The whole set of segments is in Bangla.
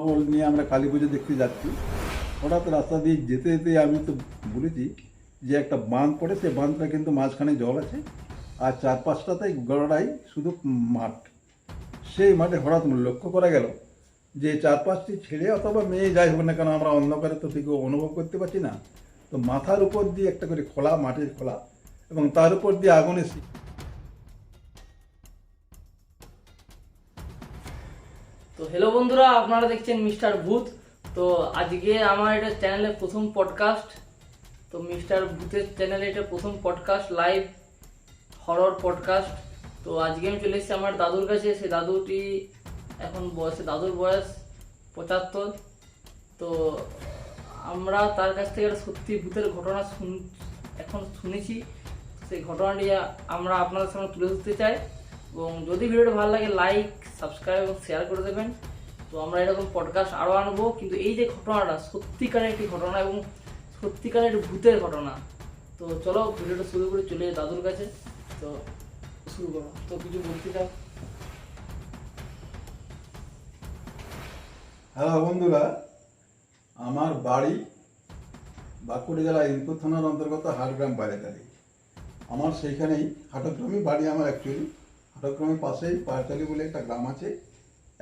ফল নিয়ে আমরা কালী পুজো দেখতে যাচ্ছি। হঠাৎ রাস্তা দিয়ে যেতে যেতে আমি তো বলেছি যে একটা বাঁধ পড়ে, সেই বাঁধটা কিন্তু মাঝখানে জল আছে আর চার পাঁচটাতেই গড়াই শুধু মাঠ। সেই মাঠে হঠাৎ লক্ষ্য করা গেল যে চার পাঁচটি ছেলে অথবা মেয়ে যাই হোক না কেন, আমরা অন্ধকারে তো ঠিক অনুভব করতে পারছি না, তো মাথার উপর দিয়ে একটা করে খোলা, মাটির খোলা, এবং তার উপর দিয়ে আগুনের তো হ্যালো বন্ধুরা, আপনারা দেখছেন মিস্টার ভূত। তো আজকে আমার এটা চ্যানেলে প্রথম পডকাস্ট। তো মিস্টার ভূতের চ্যানেলে এটা প্রথম পডকাস্ট, লাইভ হরর পডকাস্ট। তো আজকে আমি চলে এসেছি আমার দাদুর কাছে। সেই দাদুটি এখন দাদুর বয়স 75। তো আমরা তার কাছ থেকে একটা সত্যি ভূতের ঘটনা এখন শুনেছি। সেই ঘটনাটি আমরা আপনাদের সামনে তুলে ধরতে চাই, এবং যদি ভিডিওটা ভালো লাগে লাইক, সাবস্ক্রাইব এবং শেয়ার করে দেবেন। তো আমরা এরকম পডকাস্ট আরও আনবো, কিন্তু এই যে ঘটনাটা সত্যিকারের একটি ঘটনা এবং সত্যিকারের একটি ভূতের ঘটনা। তো চলো ভিডিওটা শুরু করে চলে যাই দাদুর কাছে। তো শুরু করো, তো কিছু বলতে চাও? হ্যালো বন্ধুরা, আমার বাড়ি বাঁকুড়া জেলা ইনপুর থানার অন্তর্গত হাটগ্রাম পায়রাচালি। আমার সেইখানেই হাটগ্রামই বাড়ি আমার অ্যাকচুয়ালি। হাটগ্রামের পাশেই পায়রাচালি বলে একটা গ্রাম আছে,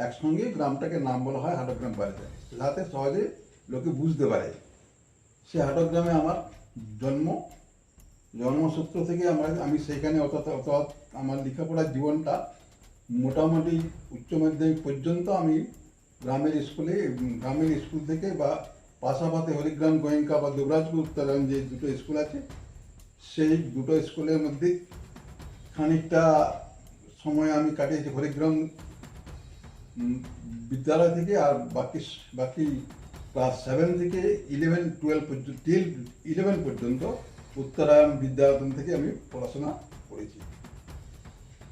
একসঙ্গে গ্রামটাকে নাম বলা হয় হাটগ্রাম পায়রাচালি, যাতে সহজে লোকে বুঝতে পারে। সে হাটগ্রামে আমার জন্মসূত্র থেকে আমি সেইখানে অর্থাৎ আমার লেখাপড়ার জীবনটা মোটামুটি উচ্চ মাধ্যমিক পর্যন্ত আমি গ্রামের স্কুল থেকে বা পাশাপাশি হরিগ্রাম গোয়েঙ্কা বা দুবরাজপুর উত্তরায়ণ যে দুটো স্কুল আছে, সেই দুটো স্কুলের মধ্যে খানিকটা সময় আমি কাটিয়েছি হরিগ্রাম বিদ্যালয় থেকে, আর বাকি ক্লাস 7 থেকে 11 পর্যন্ত উত্তরায়ণ বিদ্যায়তন থেকে আমি পড়াশোনা করেছি।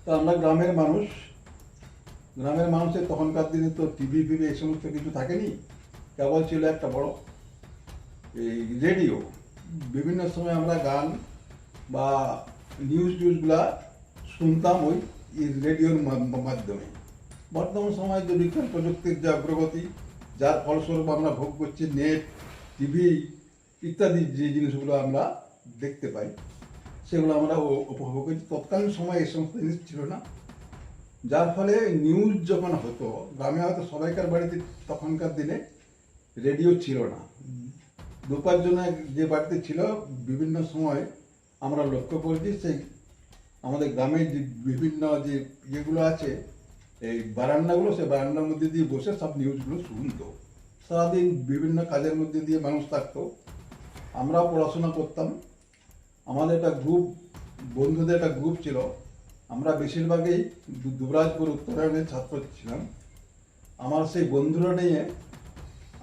তো আমরা গ্রামের মানুষের তখনকার দিনে তো টিভি এই সমস্ত কিছু থাকেনি, কেবল ছিল একটা বড় এই রেডিও। বিভিন্ন সময় আমরা গান বা নিউজগুলা শুনতাম ওই রেডিওর মাধ্যমে। বর্তমান সময়ে যে বিজ্ঞান প্রযুক্তির যে অগ্রগতি, যার ফলস্বরূপ আমরা ভোগ করছি নেট, টিভি ইত্যাদি যে জিনিসগুলো আমরা দেখতে পাই, সেগুলো আমরা উপভোগ করছি। তৎকালীন সময় এই সমস্ত জিনিস ছিল না, যার ফলে নিউজ যখন হতো গ্রামে, হয়তো সবাইকার বাড়িতে তখনকার দিনে রেডিও ছিল না। দু পাঁচজনের যে বাড়িতে ছিল, বিভিন্ন সময় আমরা লক্ষ্য করেছি সেই আমাদের গ্রামের যে বিভিন্ন যে ইয়েগুলো আছে, এই বারান্দাগুলো, সেই বারান্দার মধ্যে দিয়ে বসে সব নিউজগুলো শুনতো। সারাদিন বিভিন্ন কাজের মধ্যে দিয়ে মানুষ থাকতো, আমরাও পড়াশোনা করতাম। আমাদের একটা বন্ধুদের একটা গ্রুপ ছিল। আমরা বেশিরভাগই দুবরাজপুর উত্তরায়ণের ছাত্র ছিলাম। আমার সেই বন্ধুরা নিয়ে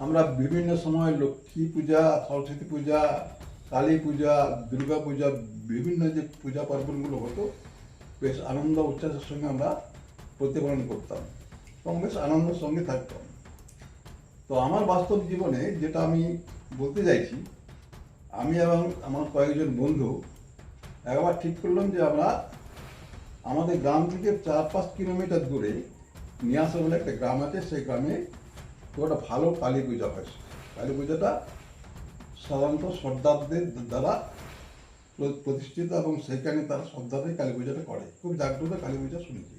আমরা বিভিন্ন সময় লক্ষ্মী পূজা, সরস্বতী পূজা, কালী পূজা, দুর্গা পূজা, বিভিন্ন যে পূজা পার্বণগুলো হতো, বেশ আনন্দ উচ্ছ্বাসের সঙ্গে আমরা প্রতিপালন করতাম এবং বেশ আনন্দের সঙ্গে থাকতাম। তো আমার বাস্তব জীবনে যেটা আমি বলতে চাইছি, আমি এবং আমার কয়েকজন বন্ধু একবার ঠিক করলাম যে আমরা আমাদের গ্রাম থেকে 4-5 কিলোমিটার দূরে নিয়াসা বলে একটা গ্রাম আছে, সেই গ্রামে খুব একটা ভালো কালী পূজা হয়। কালী পূজাটা সাধারণত সর্দারদের দ্বারা প্রতিষ্ঠিত, এবং সেখানে তারা সর্দাররাই কালী পূজাটা করে। খুব জাগ্রত কালী পূজা শুনেছি।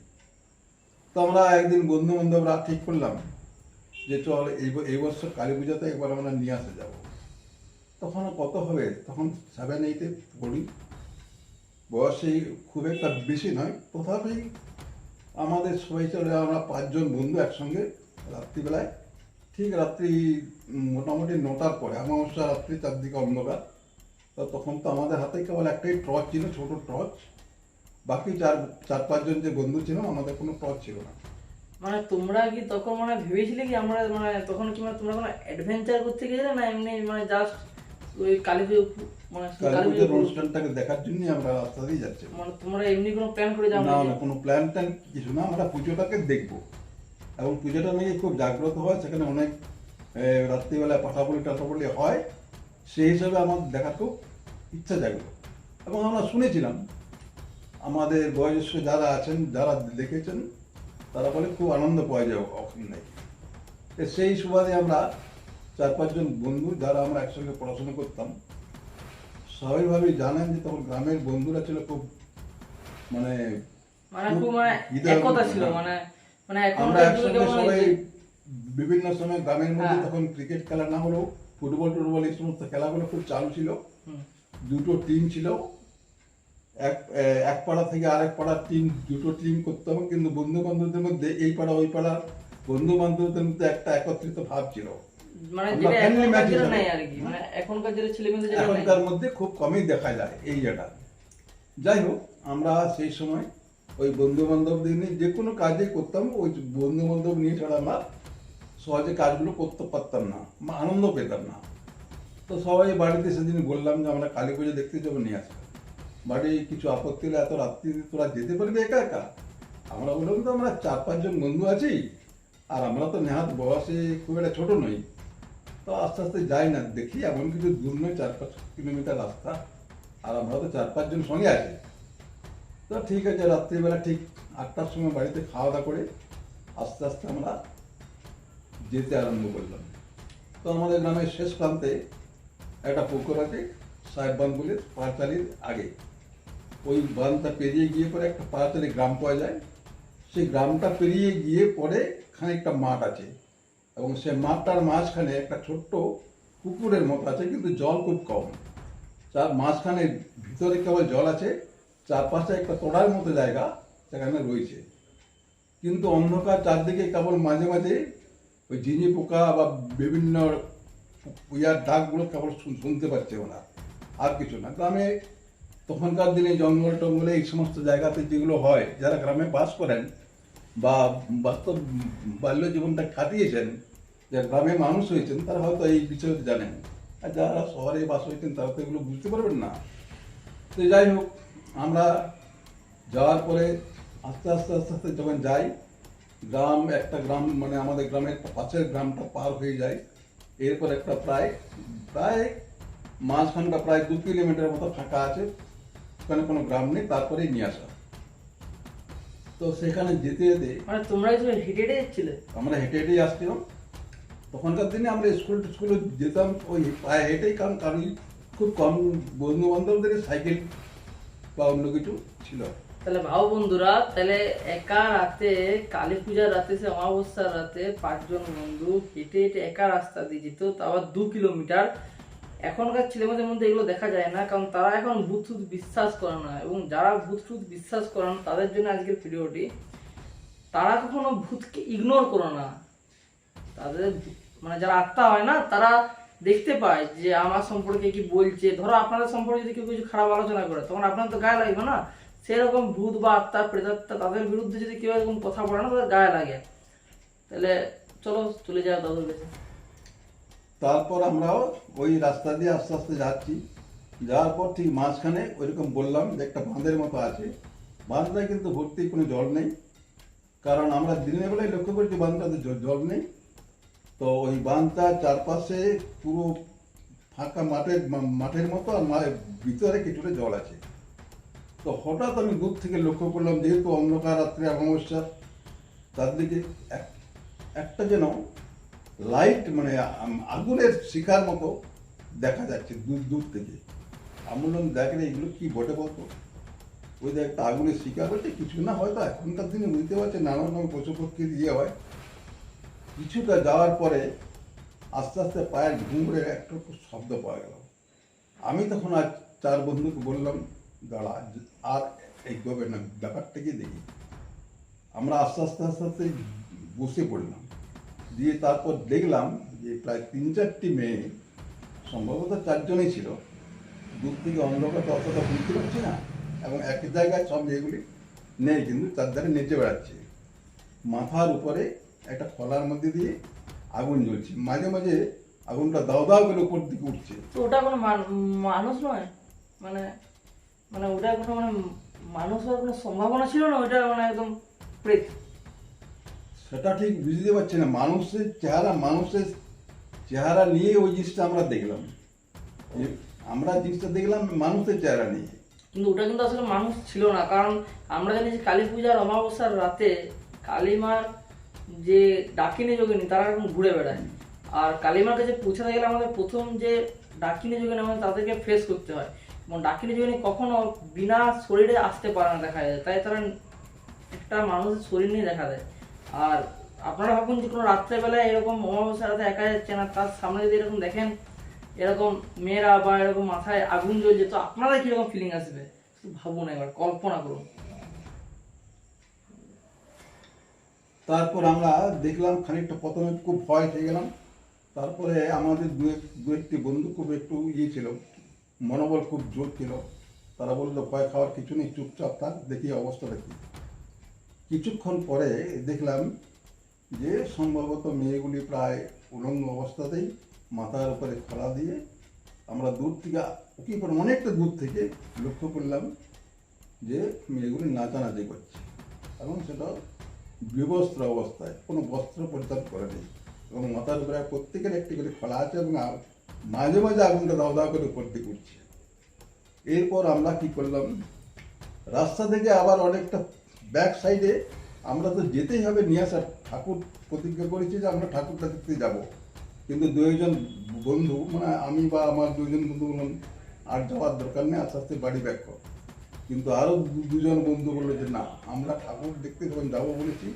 তো আমরা একদিন বন্ধু বান্ধবরা ঠিক করলাম যে চল এই বছর কালী পূজাতে একবার আমরা নিয়াসে যাব। তখন কত হবে, তখন 7-8-এ পড়ি, বয়সে খুব একটা বেশি নয়। তথাপি আমাদের সবাই চলে, আমরা 5 জন বন্ধু একসঙ্গে রাত্রিবেলায়, ঠিক রাত্রি মোটামুটি 9টার পরে, অমাবস্যা রাত্রি, চারদিকে অন্ধকার। তো তখন তো আমাদের হাতে কেবল একটাই টর্চ ছিল, ছোট টর্চ। বাকি 4-5 জন যে বন্ধু ছিল, আমাদের কোনো টর্চ ছিল না। মানে তোমরা কি তখন ভেবেছিলে কি আমরা তখন কি তোমরা কোনো অ্যাডভেঞ্চার করতে গেছিলে, না এমনি জাস্ট ওই কালী পুজো কালী পুজোর অনুষ্ঠানটাকে দেখার জন্যই আমরা রাস্তা দিয়ে যাচ্ছি? তোমরা এমনি কোনো প্ল্যান করে যাও না, কোনো প্ল্যান কিছু না, আমরা পুজোটাকে দেখবো। এবং পুজোটা নিয়ে খুব জাগ্রত হয়, সেখানে অনেক রাত্রিবেলায় টাটাবলি হয়, সেই হিসাবে আমার দেখার খুব ইচ্ছা জাগলো। এবং আমরা শুনেছিলাম, আমাদের বয়োজ্যেষ্ঠ যারা আছেন, যারা দেখেছেন, তারা বলে খুব আনন্দ পাওয়া যায় ওখানে। সেই সুবাদে আমরা 4-5 জন বন্ধু যারা আমরা একসঙ্গে পড়াশোনা করতাম, স্বাভাবিকভাবেই জানেন যে তখন গ্রামের বন্ধুরা ছিল খুব মানে খুব মানে হৃদয় একতা বন্ধু, ছিল, হ্যাঁ। মানে আমরা এখনকার যুগে একসঙ্গে কেমন সবাই হয়েছে? বিভিন্ন সময় গ্রামের মধ্যে হ্যাঁ। তখন ক্রিকেট খেলা না হলেও ফুটবল টুটবল এই সমস্ত খেলাগুলো খুব চালু ছিল। হুম। 2টো টিম ছিল, এক পাড়া থেকে আরেক পাড়ার টিম, 2টো টিম করতে হবে, কিন্তু বন্ধু বান্ধবদের মধ্যে এই পাড়া ওই পাড়ার বন্ধু বান্ধবদের মধ্যে একটা একত্রিত ভাব ছিল। মানে আমরা যেটা friendly এখনকার match যেটা হিসাবে। নাই আর কি, মানে এখনকার যেটা ছেলেমেয়েদের যেটা নাই। এখনকার মধ্যে খুব কমই দেখা যায় এই যেটা। যাই হোক, আমরা সেই সময় ওই বন্ধু বান্ধবদের নিয়ে যে কোনো কাজে করতাম, ওই বন্ধু বান্ধব নিয়ে ছাড়া আমরা সহজে কাজগুলো করতে পারতাম না বা আনন্দ পেতাম না। তো সবাই বাড়িতে সেদিন বললাম যে আমরা কালী পুজো দেখতে যাবো, নিয়ে আসবো। বাড়ি কিছু আপত্তি হলে, এত রাত্রি তোরা যেতে পারবি একা একা? আমরা বললাম তো আমরা 4-5 জন বন্ধু আছি, আর আমরা তো নেহাত বয়সে খুব একটা ছোট নই, তো আস্তে আস্তে যাই না, দেখি এমন কিছু দূর নয়, 4-5 কিলোমিটার রাস্তা, আর আমরা তো 4-5 জন সঙ্গে আছি। তো ঠিক আছে, রাত্রিবেলা ঠিক 8টার সময় বাড়িতে খাওয়া দাওয়া করে আস্তে আস্তে আমরা যেতে আরম্ভ করলাম। তো আমাদের গ্রামের শেষ প্রান্তে একটা পুকুর আছে, সাহেব বাঁধ বলে, পাঁচালির আগে। ওই বাঁধটা পেরিয়ে গিয়ে পরে একটা পাঁচালি গ্রাম পাওয়া যায়। সেই গ্রামটা পেরিয়ে গিয়ে পরে খানিকটা মাঠ আছে, এবং সেই মাঠটার মাঝখানে একটা ছোট্ট পুকুরের মতো আছে, কিন্তু জল খুব কম। তার মাঝখানে ভিতরে কেবল জল আছে, চারপাশে একটা তোড়ার মতো জায়গা সেখানে রয়েছে, কিন্তু অন্ধকার, চারদিকে কেবল মাঝে মাঝে ওই ঝিঁঝি পোকা বা বিভিন্ন ইয়ার ডাকগুলো কেবল শুনতে পাচ্ছে ওরা, আর কিছু না। গ্রামে তখনকার দিনে জঙ্গল টঙ্গলে এই সমস্ত জায়গাতে যেগুলো হয়, যারা গ্রামে বাস করেন বা বাস্তব বাল্য জীবনটা কাটিয়েছেন, যারা গ্রামে মানুষ হয়েছেন, তারা হয়তো এই বিষয়ে জানেন, আর যারা শহরে বাস হয়েছেন তারা তো এগুলো বুঝতে পারবেন না। তো যাই হোক, আমরা যাওয়ার পরে আস্তে আস্তে আস্তে আস্তে যখন যাই, একটা গ্রাম মানে আমাদের গ্রামের পাশের গ্রামটা পার হয়ে যায়, এরপর একটা প্রায় প্রায় মাঝখানটা প্রায় 2 কিলোমিটার মতো ফাঁকা আছে, ওখানে কোনো গ্রাম নেই, তারপরেই নিয়ে আসা। তো সেখানে যেতে যেতে মানে তোমরা কি হেঁটে হেঁটে যাচ্ছিলে? আমরা হেঁটে হেঁটেই আসছিলাম। তখনকার দিনে আমরা স্কুলে যেতাম ওই পায়ে হেঁটেই, কারণ খুব কম বন্ধু বান্ধবদের সাইকেল বা অন্য কিছু ছিল। তাহলে ভাও বন্ধুরা, তাহলে একা রাতে, কালী পূজার রাতে, সে অমাবস্যার রাতে 5 জন বন্ধু হেঁটে হেঁটে একা রাস্তা দিয়ে যেত, তা আবার 2 কিলোমিটার। এখনকার ছেলেমেয়েদের মধ্যে এগুলো দেখা যায় না, কারণ তারা এখন ভূত টুত বিশ্বাস করে না, এবং যারা ভূত টুত বিশ্বাস করে না তাদের জন্য আজকের ভিডিওটি। তারা কখনো ভূতকে ইগনোর করো না। তাদের মানে যারা আত্মা হয় না, তারা দেখতে পায় যে আমার সম্পর্কে কি বলছে। ধরো আপনাদের সম্পর্কে যদি কেউ কিছু খারাপ আলোচনা করে, তখন আপনার তো গায়ে লাগবে না। সেরকম ভূত বা আত্মা, প্রেতাত্মা, তাদের বিরুদ্ধে যদি কেউ এরকম কথা বলে না, তাদের গায়ে লাগে। তাহলে চলো চলে যাও দাদুর কাছে। তারপর আমরাও ওই রাস্তা দিয়ে আস্তে আস্তে যাচ্ছি। যাওয়ার পর ঠিক মাঝখানে ওইরকম বললাম যে একটা বাঁধের মতো আছে, বাঁধটায় কিন্তু ভর্তি কোনো জল নেই, কারণ আমরা দিনের বেলায় লক্ষ্য করছি বাঁধটাতে জল নেই। তো ওই বাঁধটা চারপাশে পুরো ফাঁকা মাঠের মতো, আর ভিতরে কিছুটা জল আছে। তো হঠাৎ আমি দূর থেকে লক্ষ্য করলাম, যেহেতু অন্ধকার রাত্রে অমাবস্যা, তার দিকে একটা যেন লাইট মানে আগুনের শিখার মতো দেখা যাচ্ছে দূর দূর থেকে। আমি বললাম, দেখেন এগুলো কি বটে বলতো? ওই যে একটা আগুনের শিখা বলছে, কিছু না, হয়তো এখনকার দিনে বুঝতে পারছে নানান রকম পশু পক্ষীর ইয়ে হয়। কিছুটা যাওয়ার পরে আস্তে আস্তে পায়ের ঘুঙুরের একটা শব্দ পাওয়া গেল। আমি তখন আর 4 বন্ধুকে বললাম, দাঁড়া, আর এগোবে না, ব্যাপারটা কি দেখি। আমরা আস্তে আস্তে আস্তে আস্তে বসে পড়লাম, দিয়ে তারপর দেখলাম যে প্রায় 3-4টি মেয়ে, সম্ভবত 4 জনই ছিল। দূর থেকে অন্ধকার অতটা বুঝতে পারছি না, এবং এক জায়গায় সব মেয়েগুলি নেই, কিন্তু চারধারে নেচে বেড়াচ্ছে। মাথার উপরে একটা খোলার মধ্যে দিয়ে আগুন জ্বলছে, মাঝে মাঝে আগুনটা দাও দাও করে উপর দিকে উঠছে। তো ওটা কোনো মানুষ নয়, মানে মানে ওটা কোনো মানে মানুষ হওয়ার কোনো সম্ভাবনা ছিল না, ওইটা মানে একদম প্রেত। সেটা ঠিক বুঝতে পারছি না, মানুষের চেহারা নিয়ে ওই জিনিসটা আমরা দেখলাম, আমরা জিনিসটা দেখলাম মানুষের চেহারা নিয়ে। কিন্তু ওটা কিন্তু আসলে মানুষ ছিল না, কারণ আমরা জানি যে কালী পূজার অমাবস্যার রাতে কালী মার যে ডাকিনী যোগিনী তারা এখন ঘুরে বেড়ায়। আর কালিমার কাছে পৌঁছাতে গেলে আমাদের প্রথম যে ডাকিনী যোগিনী আমাদের তাদেরকে ফেস করতে হয়, এবং ডাকিনী যোগিনী কখনো বিনা শরীরে আসতে পারে না দেখা যায়, তাই তারা একটা মানুষের শরীর নিয়ে দেখা দেয়। আর আপনারা ভাবুন যে কোনো রাত্রেবেলায় এরকম অমাবস্যা রাতে একা যাচ্ছে না, তার সামনে যদি এরকম দেখেন এরকম মেয়েরা বা এরকম মাথায় আগুন জ্বলছে, তো আপনাদের কিরকম ফিলিং আসবে একটু ভাবুন, একবার কল্পনা করুন। তারপর আমরা দেখলাম খানিকটা, প্রথমে খুব ভয় খেয়ে গেলাম। তারপরে আমাদের দু একটি বন্ধু খুব একটু ছিল, মনোবল খুব জোর ছিল। তারা বললো ভয় খাওয়ার কিছু নেই, চুপচাপ থাক, দেখি অবস্থাটা কি। কিছুক্ষণ পরে দেখলাম যে সম্ভবত মেয়েগুলি প্রায় উলঙ্গ অবস্থাতেই মাথার উপরে খোলা দিয়ে, আমরা দূর থেকে কি করে অনেকটা দূর থেকে লক্ষ্য করলাম যে মেয়েগুলি নাচানাচি করছে, এবং সেটা বিবস্ত্র অবস্থায়, কোনো বস্ত্র পরিধান করে নেই, এবং মাথার উপরে প্রত্যেকের একটি করে খোলা আছে, এবং মাঝে মাঝে আগুনটা দাও দাও করে উপর দিকে উঠছে। এরপর আমরা কি করলাম, রাস্তা থেকে আবার অনেকটা ব্যাক সাইডে, আমরা তো যেতেই হবে নিয়ে আসার, ঠাকুর প্রতিজ্ঞা করেছি যে আমরা ঠাকুরটা দেখতে যাব। কিন্তু দুইজন বন্ধু, মানে আমি বা আমার দুইজন বন্ধু বললাম আর যাওয়ার দরকার নেই, আস্তে আস্তে বাড়ি ব্যাক কর। কিন্তু আরও দুজন বন্ধু বললো যে না, আমরা ঠাকুর দেখতে যখন যাবো বলেছি,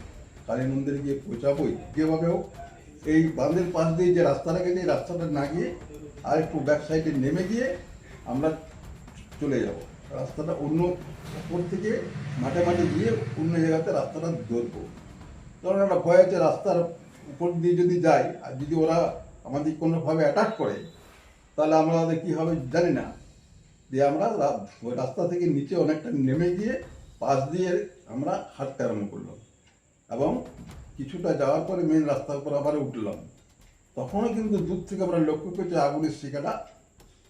কালী মন্দিরে গিয়ে পৌঁছাবোই যেভাবে হোক। এই বাঁধের পাশ দিয়ে যে রাস্তাটা গেছে, এই রাস্তাটা না গিয়ে আর একটু ব্যাক সাইডে নেমে গিয়ে আমরা চলে যাব। রাস্তাটা অন্য উপর থেকে মাঠে মাঠে গিয়ে অন্য জায়গাতে রাস্তাটা ধরবো, কারণ একটা ভয় আছে রাস্তার উপর দিয়ে যদি যাই, আর যদি ওরা আমাদের কোনোভাবে অ্যাটাক করে, তাহলে আমাদের কী হবে জানি না। দিয়ে আমরা ওই রাস্তা থেকে নিচে অনেকটা নেমে গিয়ে পাশ দিয়ে আমরা হাঁটতে আরম্ভ করলাম, এবং কিছুটা যাওয়ার পরে মেন রাস্তার উপর আবার উঠলাম। তখনও কিন্তু দূর থেকে আমরা লক্ষ্য করছি আগুনের শিখাটা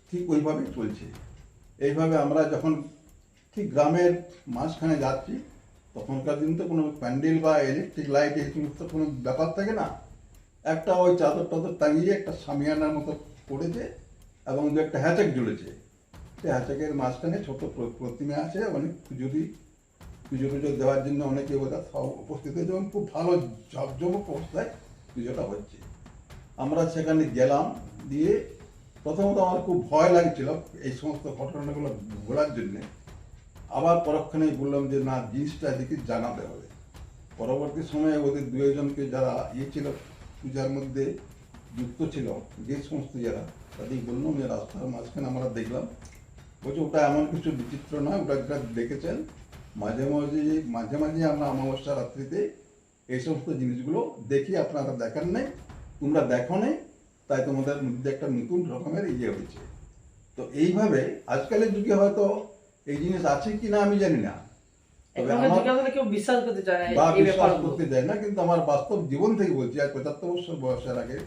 ঠিক ওইভাবেই চলছে। এইভাবে আমরা যখন ঠিক গ্রামের মাঝখানে যাচ্ছি, তখনকার দিন তো কোনো প্যান্ডেল বা ইলেকট্রিক লাইট এই সমস্ত কোনো ব্যাপার থাকে না। একটা ওই চাদর টাদর টাঙিয়ে একটা সামিয়ানার মতো পড়েছে, এবং দু একটা হ্যাচেক জ্বলেছে। সেই হ্যাচেকের মাঝখানে ছোট প্রতিমা আছে, অনেক পুজো টুজো দেওয়ার জন্য অনেকে ওরা উপস্থিত হয়েছে, এবং খুব ভালো ঝকঝমক অবস্থায় পুজোটা হচ্ছে। আমরা সেখানে গেলাম, দিয়ে প্রথমত আমার খুব ভয় লাগছিল এই সমস্ত ঘটনাগুলো ঘোরার জন্যে। আবার পরক্ষণেই বললাম যে না, জিনিসটা এদিকে জানাতে হবে। পরবর্তী সময়ে ওদের দুজনকে যারা ছিল পূজার মধ্যে যুক্ত ছিল, যে সমস্ত যারা, তাদের বললাম যে রাস্তার মাঝখানে আমরা দেখলাম। বলছে ওটা এমন কিছু বিচিত্র নয়, ওটা যেটা দেখেছেন মাঝে মাঝে আমরা অমাবস্যা রাত্রিতে এই সমস্ত জিনিসগুলো দেখি, আপনারা দেখার নেই, তোমরা দেখো নেই, তাই তোমাদের মধ্যে একটা নতুন রকমের হয়েছে। তো এইভাবে আজকালের যুগে হয়তো এই জিনিস আছে কি না আমি জানি না, তবে কেউ বিশ্বাস করতে চায় না, বা বিশ্বাস করতে চায় না, কিন্তু আমার বাস্তব জীবন থেকে বলছি, আর 75 বছর বয়সের আগে,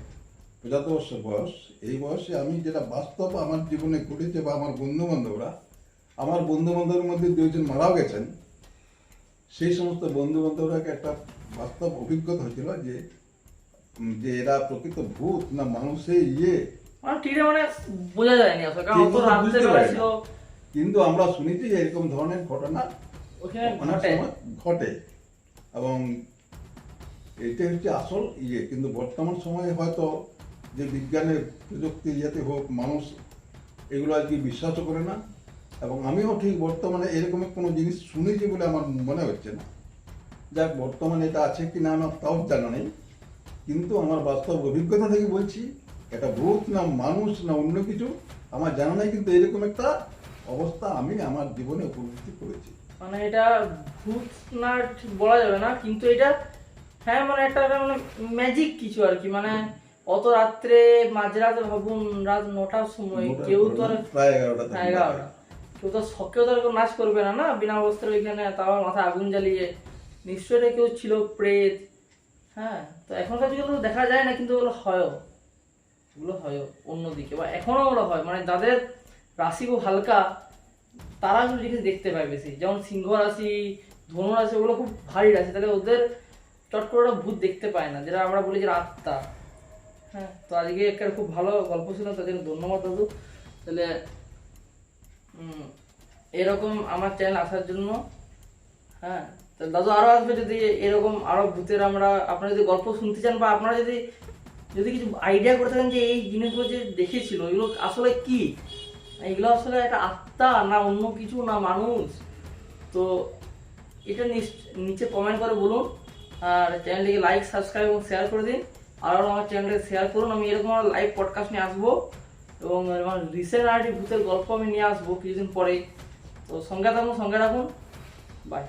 75 বছর বয়স, এই বয়সে আমি যেটা বাস্তব আমার জীবনে ঘটেছে, বা আমার বন্ধু বান্ধবের মধ্যে দুজন মারাও গেছেন, সেই সমস্ত বন্ধু বান্ধবরাকে একটা বাস্তব অভিজ্ঞতা হয়েছিল যে এরা প্রকৃত ভূত না মানুষের মানে বোঝা যায়নি আসলে, কারণ অত রাত্রে বেলা ছিল। কিন্তু আমরা শুনেছি যে এরকম ধরনের ঘটনা অনেক সময় ঘটে, এবং এটা হচ্ছে আসল কিন্তু বর্তমান সময়ে হয়তো যে বিজ্ঞানের প্রযুক্তির হোক, মানুষ এগুলো আর কি বিশ্বাসও করে না, এবং আমিও ঠিক বর্তমানে এরকম কোনো জিনিস শুনেছি বলে আমার মনে হচ্ছে না। যাক, বর্তমানে এটা আছে কি না আমার তাও জানা নেই, কিন্তু আমার বাস্তব অভিজ্ঞতা থেকে বলছি, এটা ভূত না মানুষ না অন্য কিছু আমার জানা নেই, কিন্তু এরকম একটা অবস্থা আমি আমার জীবনে উপলব্ধি করেছি। মানে এটা ভূত না ঠিক বলা যাবে না, কিন্তু এটা হ্যাঁ মানে একটা মানে ম্যাজিক কিছু আর কি। মানে অত রাত্রে মাঝরাতে ভাবুন, রাত 9টার সময় কেউ তো আর প্রায় 11টা কেউ তো শখেও তো আর নাচ করবে না, না বিনা বস্ত্রে ওইখানে, তাও মাথায় আগুন জ্বালিয়ে। নিশ্চয়ই কেউ ছিল প্রেত। হ্যাঁ, তো এখনকার যুগে তো দেখা যায় না, কিন্তু ওগুলো হয় অন্যদিকে, বা এখনো ওগুলো হয়। মানে যাদের রাশি খুব হালকা তারা জিনিস দেখতে পায় বেশি, যেমন সিংহ রাশি, ধনু রাশি, ওগুলো খুব ভারী রাশি, তাহলে ওদের চট করে ওরা ভূত দেখতে পায় না, যেটা আমরা বলি যে আত্মা। হ্যাঁ, তো আজকে একটা খুব ভালো গল্প ছিল, তার জন্য ধন্যবাদ দাদু। তাহলে এরকম আমার চ্যানেল আসার জন্য। হ্যাঁ, তো দাদু আরো আসবে যদি এরকম আরো ভূতের আমরা আপনারা যদি গল্প শুনতে চান বা আপনারা যদি যদি কিছু আইডিয়া করে থাকেন যে এই জিনিসগুলো যে দেখেছিল এগুলো আসলে কি, এগুলো আসলে একটা আত্মা না অন্য কিছু না মানুষ, তো এটা নিচে কমেন্ট করে বলুন। আর চ্যানেলটিকে লাইক সাবস্ক্রাইব এবং শেয়ার করে দিন। আর আমার চ্যানেলটাকে শেয়ার করুন। আমি এরকম লাইভ পডকাস্ট নিয়ে আসবো এবং রিসেন্ট আরেকটি ভূতের গল্প আমি নিয়ে আসবো কিছুদিন পরে। তো সঙ্গে থাকুন, সঙ্গে রাখুন। বাই।